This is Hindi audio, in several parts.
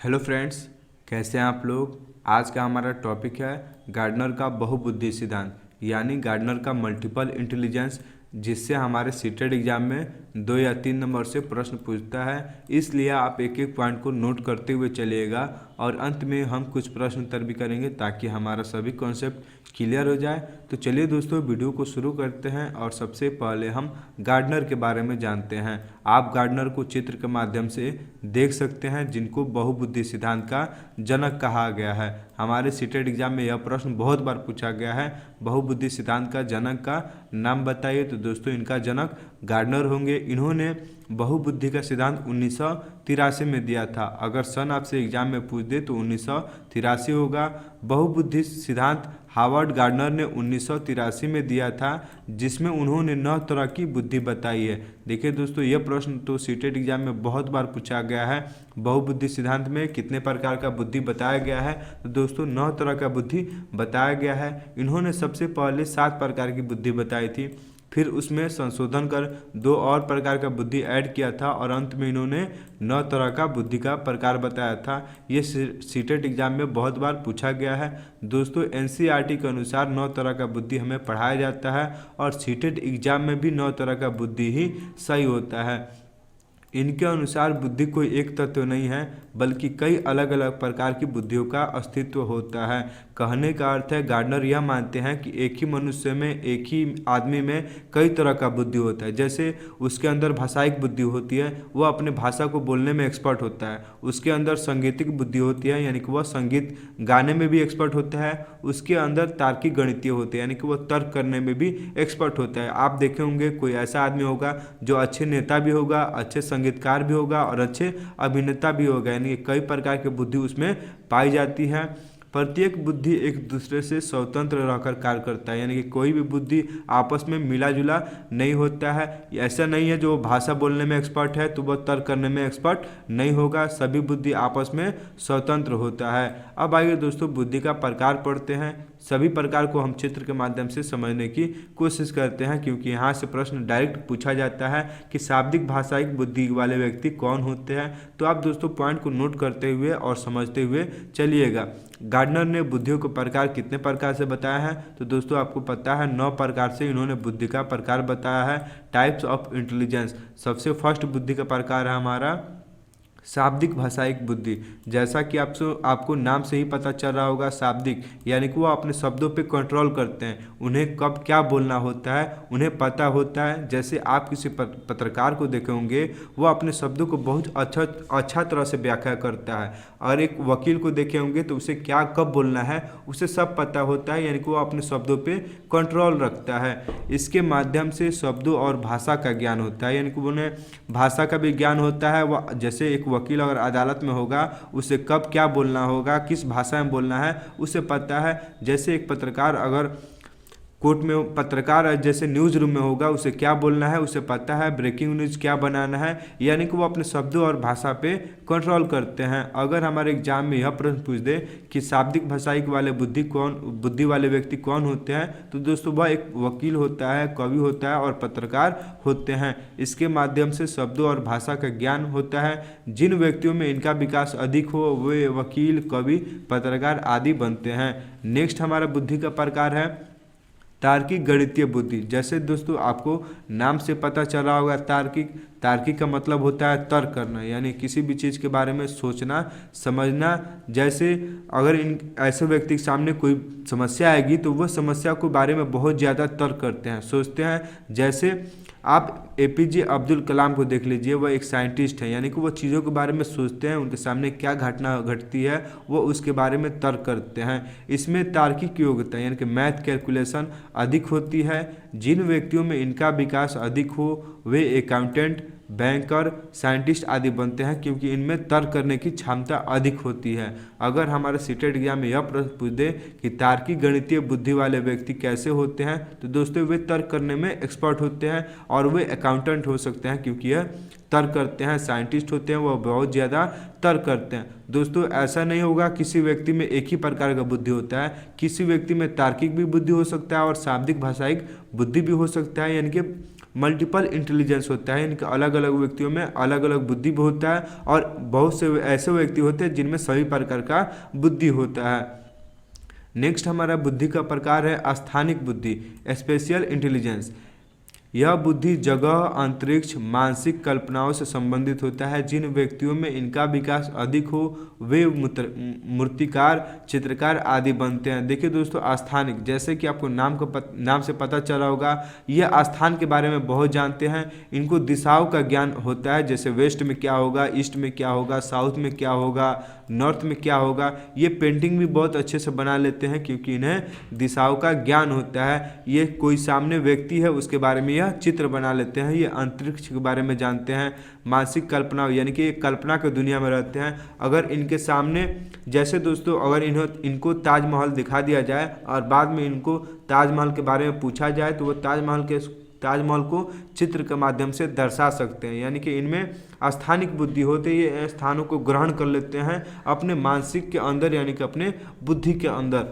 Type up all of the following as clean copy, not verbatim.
हेलो फ्रेंड्स, कैसे हैं आप लोग। आज का हमारा टॉपिक है गार्डनर का बहुबुद्धि सिद्धांत यानी गार्डनर का मल्टीपल इंटेलिजेंस, जिससे हमारे सीटेड एग्जाम में 2 या 3 नंबर से प्रश्न पूछता है। इसलिए आप एक एक पॉइंट को नोट करते हुए चलिएगा और अंत में हम कुछ प्रश्न उत्तर भी करेंगे ताकि हमारा सभी कॉन्सेप्ट क्लियर हो जाए। तो चलिए दोस्तों, वीडियो को शुरू करते हैं और सबसे पहले हम गार्डनर के बारे में जानते हैं। आप गार्डनर को चित्र के माध्यम से देख सकते हैं, जिनको बहुबुद्धि सिद्धांत का जनक कहा गया है। हमारे सीटेड एग्जाम में यह प्रश्न बहुत बार पूछा गया है, बहुबुद्धि सिद्धांत का जनक का नाम बताइए। तो दोस्तों, इनका जनक गार्डनर होंगे। इन्होंने बहुबुद्धि का सिद्धांत 1983 में दिया था। अगर सन आपसे एग्जाम में पूछ दे तो 1983 होगा। बहुबुद्धि सिद्धांत हार्वर्ड गार्डनर ने 1983 में दिया था, जिसमें उन्होंने 9 तरह की बुद्धि बताई है। देखिए दोस्तों, यह प्रश्न तो सीटेड एग्जाम में बहुत बार पूछा गया है। बहुबुद्धि सिद्धांत में कितने प्रकार का बुद्धि बताया गया है? तो दोस्तों 9 तरह का बुद्धि बताया गया है। इन्होंने सबसे पहले 7 प्रकार की बुद्धि बताई थी, फिर उसमें संशोधन कर 2 और प्रकार का बुद्धि ऐड किया था और अंत में इन्होंने 9 तरह का बुद्धि का प्रकार बताया था। ये सीटेट एग्जाम में बहुत बार पूछा गया है। दोस्तों, एनसीईआरटी के अनुसार 9 तरह का बुद्धि हमें पढ़ाया जाता है और सीटेट एग्जाम में भी 9 तरह का बुद्धि ही सही होता है। इनके अनुसार बुद्धि कोई एक तत्व नहीं है, बल्कि कई अलग अलग प्रकार की बुद्धियों का अस्तित्व होता है। कहने का अर्थ है, गार्डनर यह मानते हैं कि एक ही मनुष्य में, एक ही आदमी में कई तरह का बुद्धि होता है। जैसे उसके अंदर भाषायिक बुद्धि होती है, वह अपने भाषा को बोलने में एक्सपर्ट होता है। उसके अंदर सांगीतिक बुद्धि होती है, यानी कि वह संगीत गाने में भी एक्सपर्ट होता है। उसके अंदर तार्किक गणितीय होते हैं, यानी कि वह तर्क करने में भी एक्सपर्ट होता है। आप देखे होंगे कोई ऐसा आदमी होगा जो अच्छे नेता भी होगा, अच्छे संगीतकार भी होगा और अच्छे अभिनेता भी होगा, यानी कई प्रकार की बुद्धि उसमें पाई जाती है। प्रत्येक बुद्धि एक दूसरे से स्वतंत्र रहकर कार्य करता है, यानी कि कोई भी बुद्धि आपस में मिला जुला नहीं होता है। ऐसा नहीं है जो भाषा बोलने में एक्सपर्ट है तो वह तर्क करने में एक्सपर्ट नहीं होगा। सभी बुद्धि आपस में स्वतंत्र होता है। अब आइए दोस्तों, बुद्धि का प्रकार पढ़ते हैं। सभी प्रकार को हम चित्र के माध्यम से समझने की कोशिश करते हैं, क्योंकि यहाँ से प्रश्न डायरेक्ट पूछा जाता है कि शाब्दिक भाषायिक बुद्धि वाले व्यक्ति कौन होते हैं। तो आप दोस्तों पॉइंट को नोट करते हुए और समझते हुए चलिएगा। गार्डनर ने बुद्धियों के प्रकार कितने प्रकार से बताया है? तो दोस्तों आपको पता है 9 प्रकार से इन्होंने बुद्धि का प्रकार बताया है। टाइप्स ऑफ इंटेलिजेंस, सबसे फर्स्ट बुद्धि का प्रकार है हमारा शाब्दिक भाषायिक बुद्धि। जैसा कि आपको नाम से ही पता चल रहा होगा, शाब्दिक यानी कि वो अपने शब्दों पे कंट्रोल करते हैं। उन्हें कब क्या बोलना होता है उन्हें पता होता है। जैसे आप किसी पत्रकार को देखे होंगे, वो अपने शब्दों को बहुत अच्छा तरह से व्याख्या करता है। और एक वकील को देखे होंगे तो उसे क्या कब बोलना है उसे सब पता होता है, यानी कि वो अपने शब्दों पे कंट्रोल रखता है। इसके माध्यम से शब्दों और भाषा का ज्ञान होता है, यानी कि उन्हें भाषा का भी ज्ञान होता है। वह जैसे एक वकील अगर अदालत में होगा, उसे कब क्या बोलना होगा, किस भाषा में बोलना है उसे पता है। जैसे एक पत्रकार अगर कोर्ट में पत्रकार जैसे न्यूज़ रूम में होगा, उसे क्या बोलना है उसे पता है, ब्रेकिंग न्यूज़ क्या बनाना है, यानी कि वो अपने शब्दों और भाषा पे कंट्रोल करते हैं। अगर हमारे एग्जाम में यह प्रश्न पूछ दे कि शाब्दिक भाषायिक वाले बुद्धि वाले व्यक्ति कौन होते हैं, तो दोस्तों वह एक वकील होता है, कवि होता है और पत्रकार होते हैं। इसके माध्यम से शब्दों और भाषा का ज्ञान होता है। जिन व्यक्तियों में इनका विकास अधिक हो वे वकील, कवि, पत्रकार आदि बनते हैं। नेक्स्ट हमारा बुद्धि का प्रकार है तार्किक गणितीय बुद्धि। जैसे दोस्तों आपको नाम से पता चला होगा, तार्किक का मतलब होता है तर्क करना, यानी किसी भी चीज़ के बारे में सोचना समझना। जैसे अगर इन ऐसे व्यक्ति के सामने कोई समस्या आएगी तो वह समस्या के बारे में बहुत ज़्यादा तर्क करते हैं, सोचते हैं। जैसे आप एपीजे अब्दुल कलाम को देख लीजिए, वह एक साइंटिस्ट है, यानी कि वो चीज़ों के बारे में सोचते हैं, उनके सामने क्या घटना घटती है वो उसके बारे में तर्क करते हैं। इसमें तार्किक योग्यता यानी कि मैथ कैलकुलेशन अधिक होती है। जिन व्यक्तियों में इनका विकास अधिक हो वे अकाउंटेंट, बैंकर, साइंटिस्ट आदि बनते हैं, क्योंकि इनमें तर्क करने की क्षमता अधिक होती है। अगर हमारे सीटेट एग्जाम में यह प्रश्न पूछ दे कि तार्किक गणितीय बुद्धि वाले व्यक्ति कैसे होते हैं, तो दोस्तों वे तर्क करने में एक्सपर्ट होते हैं और वे अकाउंटेंट हो सकते हैं, क्योंकि यह तर्क करते हैं। साइंटिस्ट होते हैं वह बहुत ज़्यादा तर्क करते हैं। दोस्तों ऐसा नहीं होगा किसी व्यक्ति में एक ही प्रकार का बुद्धि होता है, किसी व्यक्ति में तार्किक भी बुद्धि हो सकता है और शाब्दिक भाषायिक बुद्धि भी हो सकता है, यानी कि मल्टीपल इंटेलिजेंस होता है, यानी कि अलग अलग व्यक्तियों में अलग अलग बुद्धि होता है और बहुत से ऐसे व्यक्ति होते हैं जिनमें सभी प्रकार का बुद्धि होता है। नेक्स्ट हमारा बुद्धि का प्रकार है स्थानिक बुद्धि, स्पेशियल इंटेलिजेंस। यह बुद्धि जगह, अंतरिक्ष, मानसिक कल्पनाओं से संबंधित होता है। जिन व्यक्तियों में इनका विकास अधिक हो वे मूर्तिकार, चित्रकार आदि बनते हैं। देखिए दोस्तों, स्थानिक, जैसे कि आपको नाम से पता चला होगा, यह स्थान के बारे में बहुत जानते हैं। इनको दिशाओं का ज्ञान होता है, जैसे वेस्ट में क्या होगा, ईस्ट में क्या होगा, साउथ में क्या होगा, नॉर्थ में क्या होगा। ये पेंटिंग भी बहुत अच्छे से बना लेते हैं क्योंकि इन्हें दिशाओं का ज्ञान होता है। ये कोई सामने व्यक्ति है उसके बारे में यह चित्र बना लेते हैं। ये अंतरिक्ष के बारे में जानते हैं। मानसिक कल्पना, यानी कि कल्पना की दुनिया में रहते हैं। अगर इनके सामने, जैसे दोस्तों, अगर इनको ताजमहल दिखा दिया जाए और बाद में इनको ताजमहल के बारे में पूछा जाए तो वो ताजमहल को चित्र के माध्यम से दर्शा सकते हैं। यानी कि इनमें स्थानिक बुद्धि होते, ये स्थानों को ग्रहण कर लेते हैं अपने मानसिक के अंदर, यानी कि अपने बुद्धि के अंदर।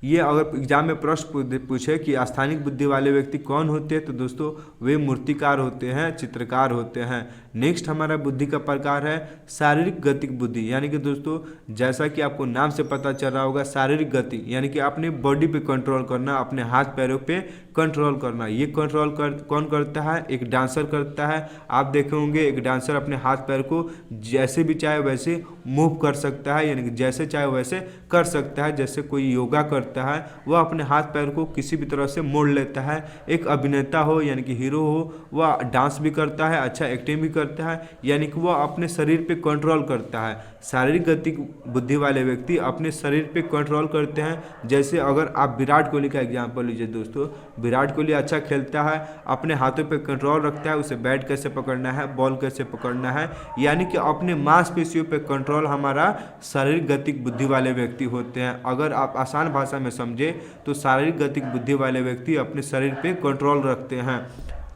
ये अगर एग्जाम में प्रश्न पूछे कि स्थानिक बुद्धि वाले व्यक्ति कौन होते हैं, तो दोस्तों वे मूर्तिकार होते हैं, चित्रकार होते हैं। नेक्स्ट हमारा बुद्धि का प्रकार है शारीरिक गतिक बुद्धि, यानी कि दोस्तों जैसा कि आपको नाम से पता चल रहा होगा, शारीरिक गति यानी कि अपने बॉडी पे कंट्रोल करना, अपने हाथ पैरों पे कंट्रोल करना। ये कौन करता है? एक डांसर करता है। आप देखे होंगे एक डांसर अपने हाथ पैर को जैसे भी चाहे वैसे मूव कर सकता है, यानी कि जैसे चाहे वैसे कर सकता है। जैसे कोई योगा करता है, वह अपने हाथ पैर को किसी भी तरह से मोड़ लेता है। एक अभिनेता हो, यानी कि हीरो हो, वह डांस भी करता है, अच्छा एक्टिंग भी करता है, यानी कि वह अपने शरीर पे कंट्रोल करता है। शारीरिक गतिक बुद्धि वाले व्यक्ति अपने शरीर पे कंट्रोल करते हैं। जैसे अगर आप विराट कोहली का एग्जाम्पल लीजिए दोस्तों, विराट कोहली अच्छा खेलता है, अपने हाथों पे कंट्रोल रखता है, उसे बैट कैसे पकड़ना है, बॉल कैसे पकड़ना है, यानी कि अपने मांसपेशियों पे कंट्रोल हमारा शारीरिक गतिक बुद्धि वाले व्यक्ति होते हैं। अगर आप आसान भाषा में समझे तो शारीरिक गतिक बुद्धि वाले व्यक्ति अपने शरीर पे कंट्रोल रखते हैं।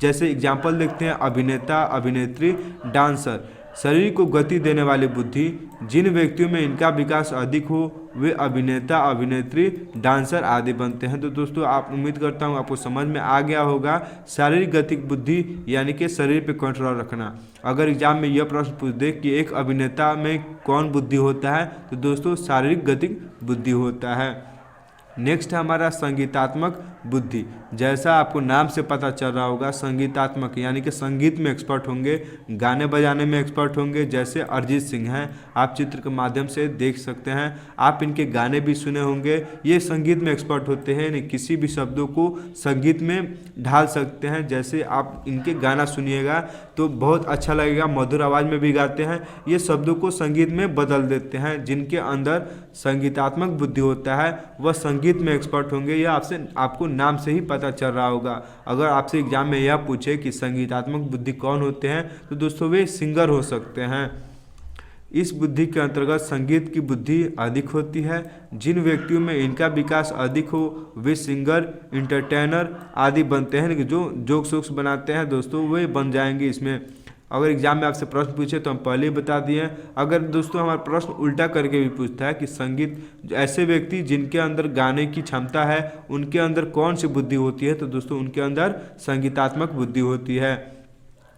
जैसे एग्जाम्पल देखते हैं, अभिनेता, अभिनेत्री, डांसर। शरीर को गति देने वाली बुद्धि, जिन व्यक्तियों में इनका विकास अधिक हो वे अभिनेता, अभिनेत्री, डांसर आदि बनते हैं। तो दोस्तों आप, उम्मीद करता हूँ आपको समझ में आ गया होगा शारीरिक गतिक बुद्धि यानी कि शरीर पे कंट्रोल रखना। अगर एग्जाम में यह प्रश्न पूछ दे कि एक अभिनेता में कौन बुद्धि होता है, तो दोस्तों शारीरिक गतिक बुद्धि होता है। नेक्स्ट है हमारा संगीतात्मक बुद्धि। जैसा आपको नाम से पता चल रहा होगा, संगीतात्मक यानी कि संगीत में एक्सपर्ट होंगे, गाने बजाने में एक्सपर्ट होंगे। जैसे अरिजीत सिंह हैं, आप चित्र के माध्यम से देख सकते हैं, आप इनके गाने भी सुने होंगे। ये संगीत में एक्सपर्ट होते हैं, यानी किसी भी शब्दों को संगीत में ढाल सकते हैं। जैसे आप इनके गाना सुनिएगा तो बहुत अच्छा लगेगा, मधुर आवाज़ में भी गाते हैं। ये शब्दों को संगीत में बदल देते हैं। जिनके अंदर संगीतात्मक बुद्धि होता है वह संगीत में एक्सपर्ट होंगे। यह आपको नाम से ही पता चल रहा होगा। अगर आपसे एग्जाम में यह पूछे कि संगीतात्मक बुद्धि कौन होते हैं, तो दोस्तों वे सिंगर हो सकते हैं। इस बुद्धि के अंतर्गत संगीत की बुद्धि अधिक होती है। जिन व्यक्तियों में इनका विकास अधिक हो वे सिंगर, इंटरटेनर आदि बनते हैं। जो जोक्स बनाते हैं दोस्तों वे बन जाएंगे इसमें। अगर एग्जाम में आपसे प्रश्न पूछे तो हम पहले ही बता दिए। अगर दोस्तों हमारा प्रश्न उल्टा करके भी पूछता है कि संगीत, ऐसे व्यक्ति जिनके अंदर गाने की क्षमता है उनके अंदर कौन सी बुद्धि होती है, तो दोस्तों उनके अंदर संगीतात्मक बुद्धि होती है।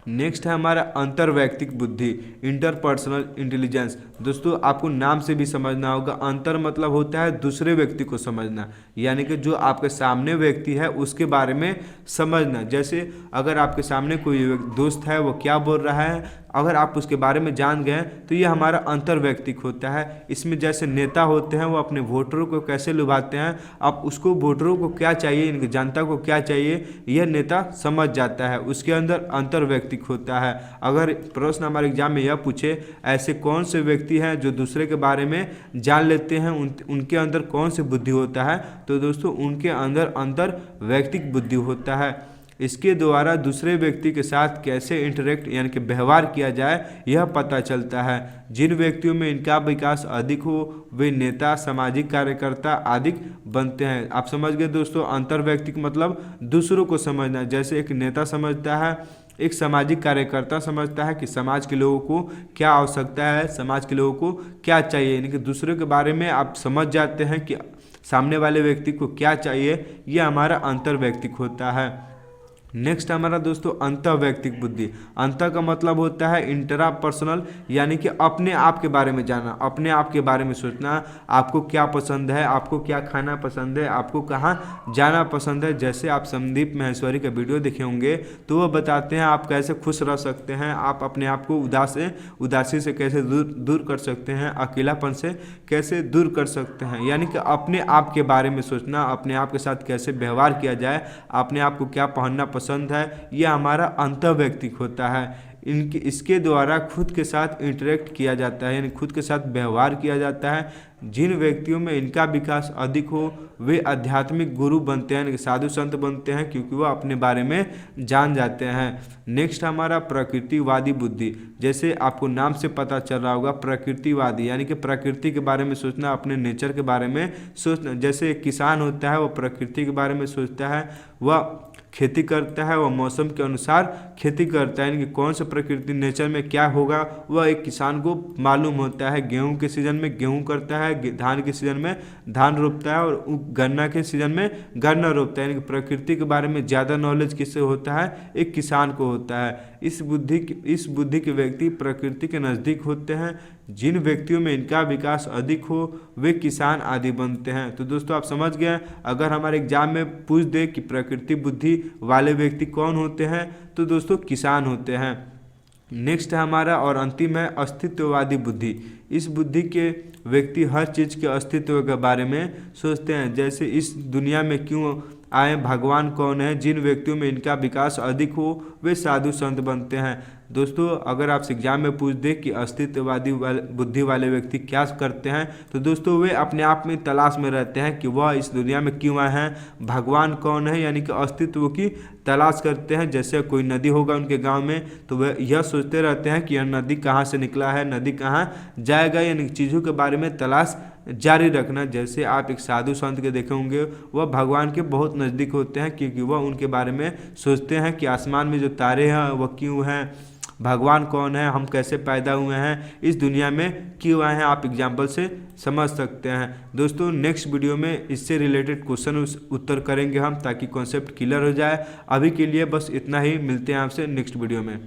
नेक्स्ट है हमारा अंतर्वैयक्तिक बुद्धि, इंटरपर्सनल इंटेलिजेंस। दोस्तों आपको नाम से भी समझना होगा, अंतर मतलब होता है दूसरे व्यक्ति को समझना, यानी कि जो आपके सामने व्यक्ति है उसके बारे में समझना। जैसे अगर आपके सामने कोई दोस्त है, वो क्या बोल रहा है, अगर आप उसके बारे में जान गए तो ये हमारा अंतर्वैयक्तिक होता है। इसमें जैसे नेता होते हैं वो अपने वोटरों को कैसे लुभाते हैं, अब उसको वोटरों को क्या चाहिए, इनकी जनता को क्या चाहिए, यह नेता समझ जाता है, उसके अंदर अंतर्वैयक्तिक होता है। अगर प्रश्न हमारे एग्जाम में यह पूछे ऐसे कौन से व्यक्ति हैं जो दूसरे के बारे में जान लेते हैं, उनके अंदर कौन सी बुद्धि होता है, तो दोस्तों उनके अंदर अंतर्वैयक्तिक बुद्धि होता है। इसके द्वारा दूसरे व्यक्ति के साथ कैसे इंटरेक्ट यानी कि व्यवहार किया जाए यह पता चलता है। जिन व्यक्तियों में इनका विकास अधिक हो वे नेता, सामाजिक कार्यकर्ता आदि बनते हैं। आप समझ गए दोस्तों, अंतर्वैयक्तिक मतलब दूसरों को समझना। जैसे एक नेता समझता है, एक सामाजिक कार्यकर्ता समझता है कि समाज के लोगों को क्या आवश्यकता है, समाज के लोगों को क्या चाहिए, यानी कि दूसरों के बारे में आप समझ जाते हैं कि सामने वाले व्यक्ति को क्या चाहिए। यह हमारा अंतर्वैयक्तिक होता है। नेक्स्ट हमारा दोस्तों अंतःवैयक्तिक बुद्धि। अंत का मतलब होता है इंट्रा पर्सनल, यानी कि अपने आप के बारे में जानना, अपने आप के बारे में सोचना, आपको क्या पसंद है, आपको क्या खाना पसंद है, आपको कहाँ जाना पसंद है। जैसे आप संदीप माहेश्वरी का वीडियो देखे होंगे तो वह बताते हैं आप कैसे खुश रह सकते हैं, आप अपने आप को उदासी से कैसे दूर कर सकते हैं, अकेलापन से कैसे दूर कर सकते हैं। यानी कि अपने आप के बारे में सोचना, अपने आप के साथ कैसे व्यवहार किया जाए, अपने आप को क्या पहनना पसंद है, यह हमारा अंतःवैयक्तिक होता है। इसके द्वारा खुद के साथ इंटरेक्ट किया जाता है, यानी खुद के साथ व्यवहार किया जाता है। जिन व्यक्तियों में इनका विकास अधिक हो वे आध्यात्मिक गुरु बनते हैं, यानी साधु संत बनते हैं, क्योंकि वह अपने बारे में जान जाते हैं। नेक्स्ट हमारा प्रकृतिवादी बुद्धि। जैसे आपको नाम से पता चल रहा होगा प्रकृतिवादी, यानी कि प्रकृति के बारे में सोचना, अपने नेचर के बारे में सोचना। जैसे एक किसान होता है वह प्रकृति के बारे में सोचता है, वह खेती करता है, वह मौसम के अनुसार खेती करता है, यानी कि कौन सा प्रकृति नेचर में क्या होगा वह एक किसान को मालूम होता है। गेहूं के सीजन में गेहूं करता है, धान के सीजन में धान रोपता है और गन्ना के सीजन में गन्ना रोपता है। यानी कि प्रकृति के बारे में ज़्यादा नॉलेज किससे होता है, एक किसान को होता है। इस बुद्धि के व्यक्ति प्रकृति के नज़दीक होते हैं। जिन व्यक्तियों में इनका विकास अधिक हो वे किसान आदि बनते हैं। तो दोस्तों आप समझ गए, अगर हमारे एग्जाम में पूछ दे कि प्रकृति बुद्धि वाले व्यक्ति कौन होते हैं तो दोस्तों किसान होते हैं। नेक्स्ट है हमारा और अंतिम है अस्तित्ववादी बुद्धि। इस बुद्धि के व्यक्ति हर चीज़ के अस्तित्व के बारे में सोचते हैं, जैसे इस दुनिया में क्यों आए, भगवान कौन है। जिन व्यक्तियों में इनका विकास अधिक हो वे साधु संत बनते हैं। दोस्तों अगर आपसे एग्जाम में पूछ दे कि अस्तित्ववादी बुद्धि वाले व्यक्ति क्या करते हैं तो दोस्तों वे अपने आप में तलाश में रहते हैं कि वह इस दुनिया में क्यों आए हैं, भगवान कौन है, यानी कि अस्तित्व की तलाश करते हैं। जैसे कोई नदी होगा उनके गांव में तो वह यह सोचते रहते हैं कि यह नदी कहाँ से निकला है, नदी कहाँ जाएगा, यानी चीज़ों के बारे में तलाश जारी रखना। जैसे आप एक साधु संत के देखे होंगे वह भगवान के बहुत नज़दीक होते हैं, क्योंकि वह उनके बारे में सोचते हैं कि आसमान में जो तारे हैं वह क्यों हैं, भगवान कौन है, हम कैसे पैदा हुए हैं, इस दुनिया में क्यों आए हैं। आप एग्जाम्पल से समझ सकते हैं। दोस्तों नेक्स्ट वीडियो में इससे रिलेटेड क्वेश्चन उत्तर करेंगे हम, ताकि कॉन्सेप्ट क्लियर हो जाए। अभी के लिए बस इतना ही, मिलते हैं आपसे नेक्स्ट वीडियो में।